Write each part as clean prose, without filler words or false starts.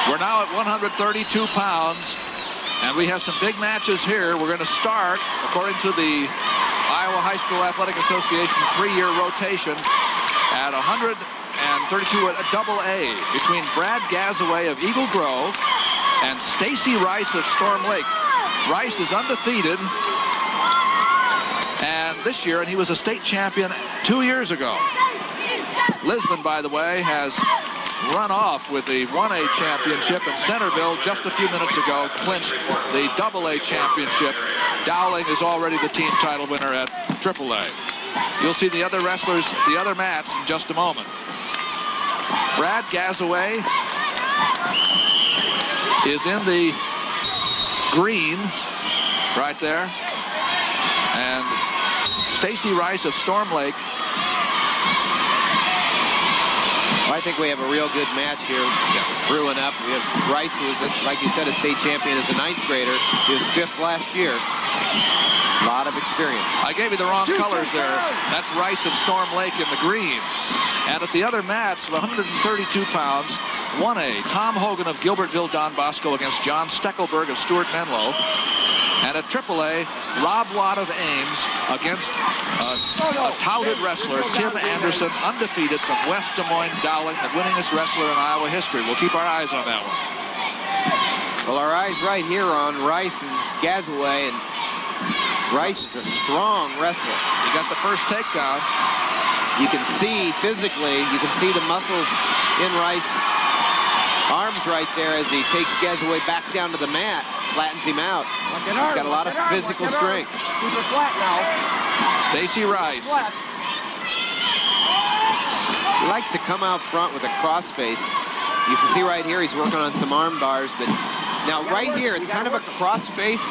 We're now at 132 pounds, and we have some big matches here. We're going to start, according to the Iowa High School Athletic Association 3-year rotation, at 132 at AA between Brad Gazaway of Eagle Grove and Stacey Rice of Storm Lake. Rice is undefeated, and this year, and he was a state champion 2 years ago. Lisbon, by the way, has run off with the 1A championship, and Centerville just a few minutes ago clinched the AA championship. Dowling is already the team title winner at AAA. You'll see the other wrestlers, the other mats, in just a moment. Brad Gazaway is in the green right there, and Stacey Rice of Storm Lake. I think we have a real good match here brewing up. We have Rice, who is, like you said, a state champion as a 9th grader. He was 5th last year. A lot of experience. I gave you the wrong colors there. That's Rice of Storm Lake in the green. And at the other mats, 132 pounds, 1A, Tom Hogan of Gilbertville Don Bosco against John Steckelberg of Stuart Menlo. And at AAA, Rob Watt of Ames against a touted wrestler, Tim Anderson, undefeated from West Des Moines Dowling, the winningest wrestler in Iowa history. We'll keep our eyes on that one. Well, our eyes right here on Rice and Gazaway, and Rice is a strong wrestler. He got the first takedown. You can see physically, you can see the muscles in Rice's arms right there as he takes Gazaway back down to the mat, flattens him out. He's got a lot of physical strength. Keep it flat now. Stacey Rice. He likes to come out front with a crossface. You can see right here he's working on some arm bars, but now right here it's kind of a crossface,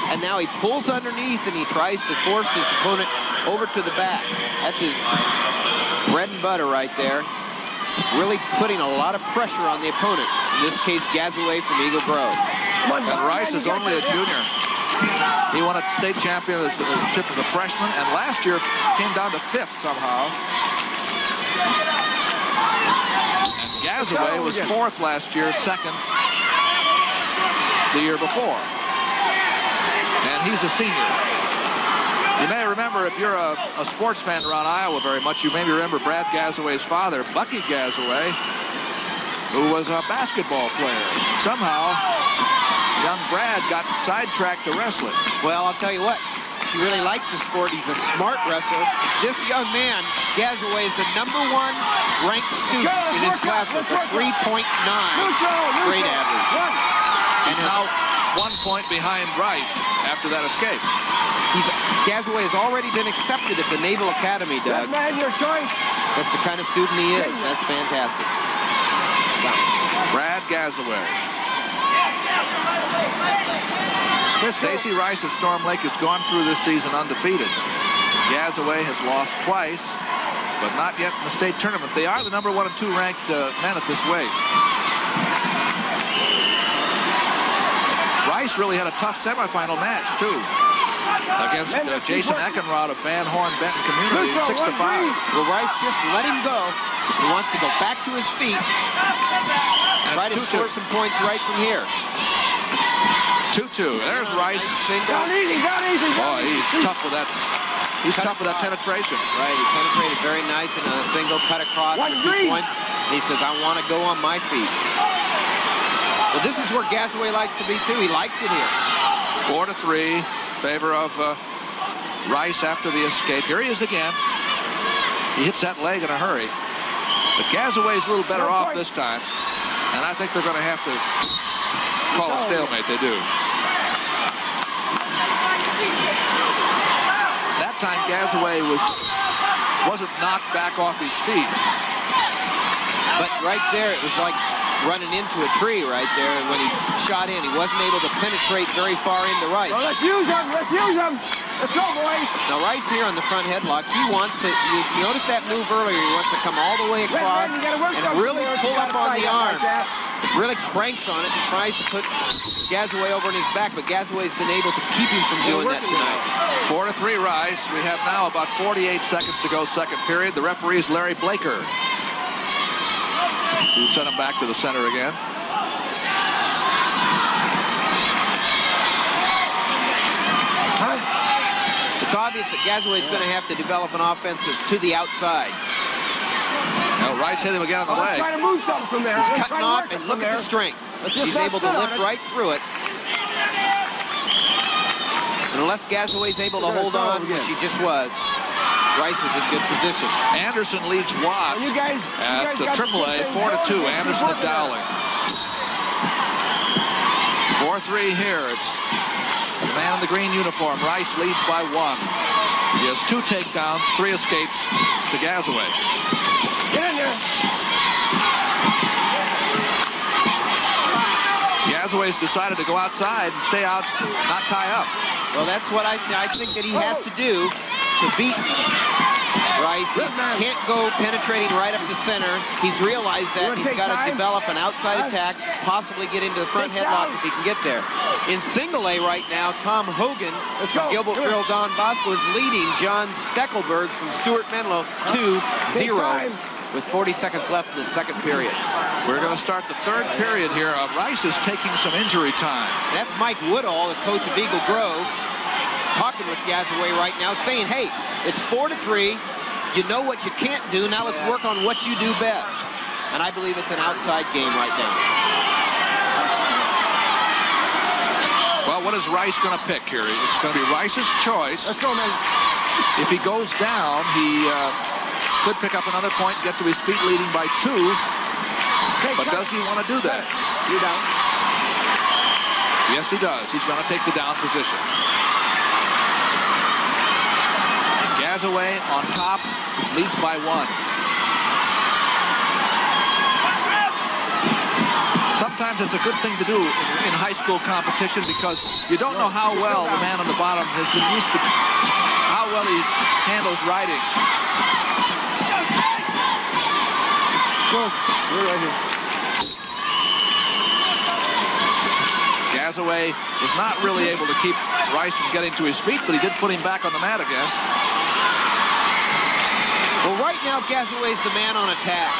and now he pulls underneath and he tries to force his opponent over to the back. That's his bread and butter right there. Really putting a lot of pressure on the opponent. In this case, Gazaway from Eagle Grove. And Rice is only a junior. He won a state championship as a freshman, and last year came down to 5th somehow. And Gazaway was 4th last year, 2nd the year before. And he's a senior. You may remember, if you're a sports fan around Iowa very much, you may remember Brad Gazaway's father, Bucky Gazaway, who was a basketball player. Somehow, young Brad got sidetracked to wrestling. Well, I'll tell you what, he really likes the sport. He's a smart wrestler. This young man, Gazaway, is the #1 ranked student in his class with a 3.9 grade average. And now 1 point behind Rice after that escape. Gazaway has already been accepted at the Naval Academy, Doug. Man, your choice. That's the kind of student he is. That's fantastic. Brad Gazaway. Stacey Rice of Storm Lake has gone through this season undefeated. Gazaway has lost twice, but not yet in the state tournament. They are the #1 and 2 ranked men at this weight. Rice really had a tough semifinal match, too, against Jason Eckenrod of Van Horn Benton Community, 6-5. Well, Rice just let him go. He wants to go back to his feet and try to score some points right from here. 2-2. There's Rice. Down easy, down easy. Oh, he's tough with that. He's tough with that penetration. Right, he penetrated very nice in a single cut across for 2 points. He says, I want to go on my feet. Well, this is where Gazaway likes to be, too. He likes it here. 4-3, favor of Rice after the escape. Here he is again. He hits that leg in a hurry. But Gazaway's a little better off this time. And I think they're going to have to call a stalemate. They do. That time Gazaway wasn't knocked back off his feet. But right there, it was like running into a tree right there. And when he shot in, he wasn't able to penetrate very far into Rice. Well, let's use him. Let's use him. Let's go, boys. Now, Rice here on the front headlock, he wants to, you notice that move earlier, he wants to come all the way across and really pull up on the arm. Really cranks on it and tries to put Gazaway over in his back, but Gazaway's been able to keep him from doing that tonight. 4-3 Rice. We have now about 48 seconds to go, second period. The referee is Larry Blaker, who sent him back to the center again. Huh? It's obvious that Gazaway is going to have to develop an offense to the outside. Now Rice hit him again on the Let's leg. try to move something from there. He's Let's cutting try to off, work it and from look at there. the strength. Let's just He's not able to sit on lift it. right through it. And unless Gazaway's able to hold on, which he just was, Rice is in good position. Anderson leads Watts You guys at got AAA, some 4-2. things Anderson going. and Dowling. 4-3 here. It's the man in the green uniform. Rice leads by 1. He has 2 takedowns, 3 escapes to Gazaway. Get in there. Gazaway's decided to go outside and stay out, not tie up. Well, that's what I think that he has to do to beat Rice. He can't go penetrating right up the center. He's realized that. He's got to develop an outside attack, possibly get into the front headlock if he can get there. In single A right now, Tom Hogan from Gilbertville Don Bosco is leading John Steckelberg from Stuart Menlo 2-0 with 40 seconds left in the second period. We're going to start the third period here. Rice is taking some injury time. That's Mike Woodall, the coach of Eagle Grove, talking with Gazaway right now, saying, hey, it's 4-3. You know what you can't do. Now let's work on what you do best. And I believe it's an outside game right now. Well, what is Rice going to pick here? It's going to be Rice's choice. Let's go, man. If he goes down, he could pick up another point, get to his feet leading by 2. But does he want to do that? You down. Yes, he does. He's going to take the down position. Gazaway on top, leads by 1. Sometimes it's a good thing to do in high school competition because you don't know how well the man on the bottom has been used to, how well he handles riding. Go. You're right here. Gazaway was not really able to keep Rice from getting to his feet, but he did put him back on the mat again. Well, right now, Gazaway's the man on attack.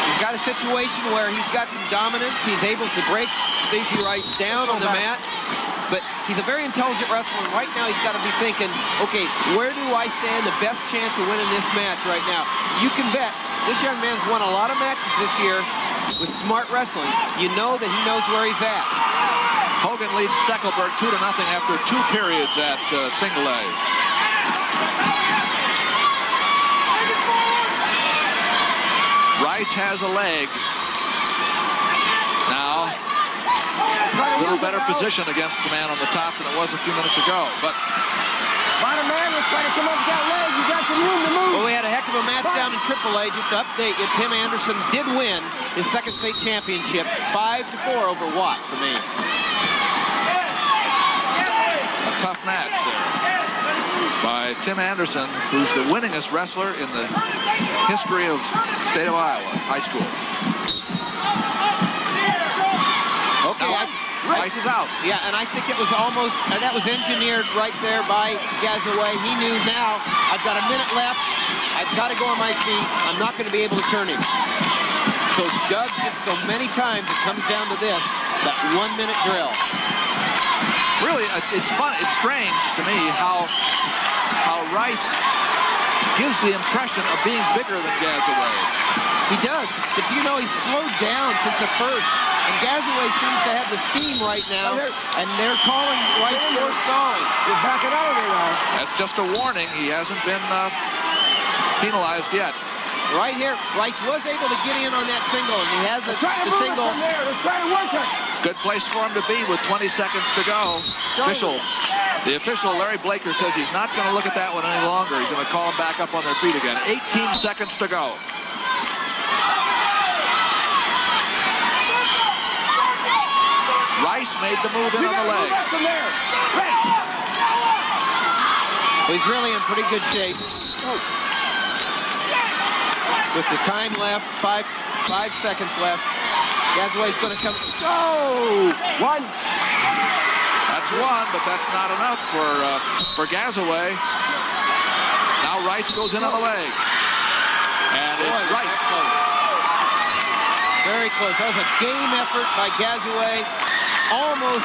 He's got a situation where he's got some dominance. He's able to break Stacey Rice down on the mat. But he's a very intelligent wrestler. And right now, he's got to be thinking, okay, where do I stand the best chance of winning this match right now? You can bet this young man's won a lot of matches this year with smart wrestling. You know that he knows where he's at. Hogan leads Steckelberg 2-0 after 2 periods at single A. Rice has a leg. Now, a little better position against the man on the top than it was a few minutes ago. But Bottom man, let's try to come up with that leg. You got some room to move. Well, we had a heck of a match down in AAA. Just to update you, Tim Anderson did win his second state championship, 5-4 over Watt for me. a tough match there by Tim Anderson, who's the winningest wrestler in the history of state of Iowa high school. Okay, Rice is out. Yeah, and I think it was almost, that was engineered right there by Gazaway. He knew now, I've got a minute left. I've got to go on my feet. I'm not going to be able to turn him. So Doug, just so many times it comes down to this, that 1 minute drill. Really, it's fun. It's strange to me how Rice gives the impression of being bigger than Gazaway. He does, but you know, he's slowed down since the first. And Gazaway seems to have the steam right now, and they're calling Rice for stalling. You're backing out of there now. That's just a warning. He hasn't been penalized yet. Right here, Rice was able to get in on that single, and he has the single. From there. Let's try to work it. Good place for him to be with 20 seconds to go. The official, Larry Blaker, says he's not going to look at that one any longer. He's going to call them back up on their feet again. 18 seconds to go. Rice made the move in on the leg. Well, he's really in pretty good shape. With the time left, five seconds left. Gazaway's going to come. Go! One. That's one, but that's not enough for Gazaway. Now Rice goes in on the leg. And it's Rice. Very close. That was a game effort by Gazaway. Almost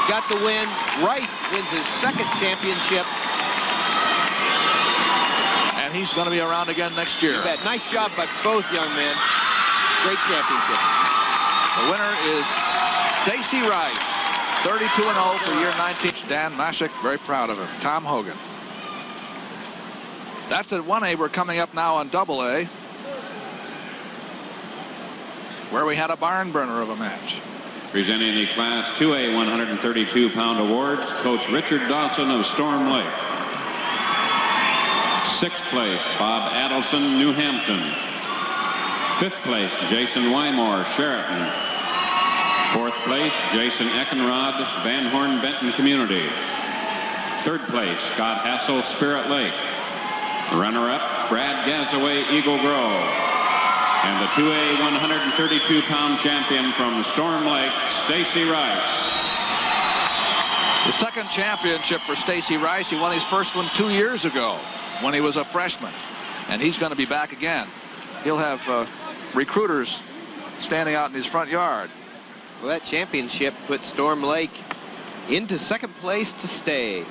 got the win. Rice wins his second championship. And he's going to be around again next year. You bet. Nice job by both young men. Great championship. The winner is Stacey Rice, 32-0 for year 19. Dan Mashik, very proud of him. Tom Hogan. That's at 1A. We're coming up now on AA, where we had a barn burner of a match. Presenting the Class 2A 132-pound awards, Coach Richard Dawson of Storm Lake. 6th place, Bob Adelson, New Hampton. 5th place, Jason Wymore, Sheraton. 4th place, Jason Eckenrod, Van Horn Benton Community. 3rd place, Scott Hassel, Spirit Lake. Runner-up, Brad Gazaway, Eagle Grove. And the 2A 132-pound champion from Storm Lake, Stacey Rice. The second championship for Stacey Rice. He won his first one 2 years ago when he was a freshman. And he's going to be back again. He'll have recruiters standing out in his front yard. Well, that championship put Storm Lake into second place to stay.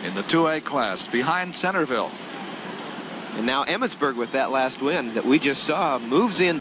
In the 2A class, behind Centerville. And now Emmetsburg, with that last win that we just saw, moves in.